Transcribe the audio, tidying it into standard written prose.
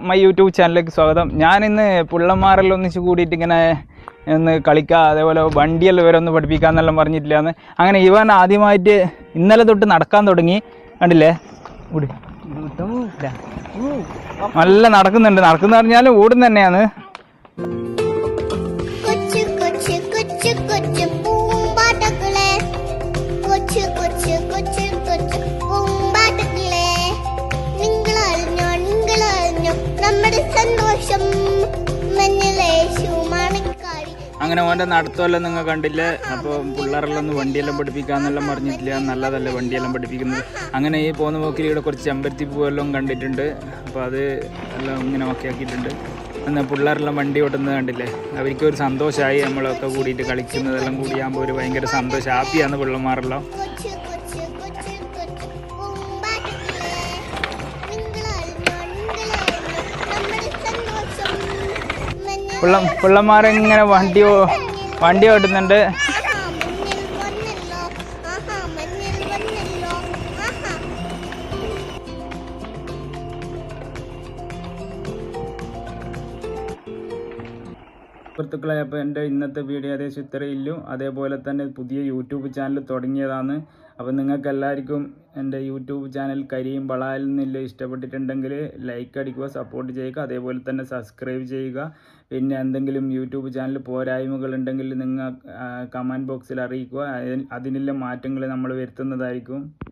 My YouTube ചാനലിലേക്ക് സ്വാഗതം. ഞാനിന്ന് പിള്ളമാരെല്ലാം ഒന്നിച്ച് കൂടിയിട്ട് ഇങ്ങനെ ഒന്ന് കളിക്കുക, അതേപോലെ വണ്ടിയെല്ലാം ഇവരെ ഒന്ന് പഠിപ്പിക്കാന്നെല്ലാം പറഞ്ഞിട്ടില്ലാന്ന്. അങ്ങനെ ഇവൻ ആദ്യമായിട്ട് ഇന്നലെ തൊട്ട് നടക്കാൻ തുടങ്ങി. കണ്ടില്ലേ, ഓടി നല്ല നടക്കുന്നുണ്ട്. നടക്കുന്ന പറഞ്ഞാലും ഓടും തന്നെയാണ്. അങ്ങനെ ഓൻ്റെ നടത്തുമെല്ലാം നിങ്ങൾ കണ്ടില്ലേ. അപ്പോൾ പിള്ളേരെല്ലാം ഒന്ന് വണ്ടിയെല്ലാം പഠിപ്പിക്കാന്നെല്ലാം പറഞ്ഞിട്ടില്ല. നല്ലതല്ലേ വണ്ടിയെല്ലാം പഠിപ്പിക്കുന്നത്. അങ്ങനെ ഈ പോകുന്ന പോക്കിൽ ഇവിടെ കുറച്ച് ചെമ്പരത്തി പൂവെല്ലാം കണ്ടിട്ടുണ്ട്. അപ്പോൾ അത് എല്ലാം ഇങ്ങനെ ഒക്കെ ആക്കിയിട്ടുണ്ട്. എന്നാൽ പിള്ളേരെല്ലാം വണ്ടി ഓട്ടുന്നത് കണ്ടില്ലേ. അവർക്കൊരു സന്തോഷമായി. നമ്മളൊക്കെ കൂടിയിട്ട് കളിക്കുന്നതെല്ലാം കൂടിയാകുമ്പോൾ ഒരു ഭയങ്കര സന്തോഷം, ഹാപ്പിയാണ് പിള്ളമാരെല്ലാം. പിള്ളമാരിങ്ങനെ വണ്ടി ഓട്ടുന്നുണ്ട്. സുഹൃത്തുക്കളെ, അപ്പോൾ എൻ്റെ ഇന്നത്തെ വീഡിയോ ഏകദേശം ഇത്രയില്ലു. അതേപോലെ തന്നെ പുതിയ യൂട്യൂബ് ചാനൽ തുടങ്ങിയതാണ്. അപ്പോൾ നിങ്ങൾക്ക് എല്ലാവർക്കും എൻ്റെ യൂട്യൂബ് ചാനൽ കരീം ബളായിൽ നിന്നില്ല ഇഷ്ടപ്പെട്ടിട്ടുണ്ടെങ്കിൽ ലൈക്ക് അടിക്കുക, സപ്പോർട്ട് ചെയ്യുക, അതേപോലെ തന്നെ സബ്സ്ക്രൈബ് ചെയ്യുക. പിന്നെ എന്തെങ്കിലും യൂട്യൂബ് ചാനൽ പോരായ്മകളുണ്ടെങ്കിൽ നിങ്ങൾ കമൻറ്റ് ബോക്സിൽ അറിയിക്കുക. അതിനുള്ള മാറ്റങ്ങൾ നമ്മൾ വരുത്തുന്നതായിരിക്കും.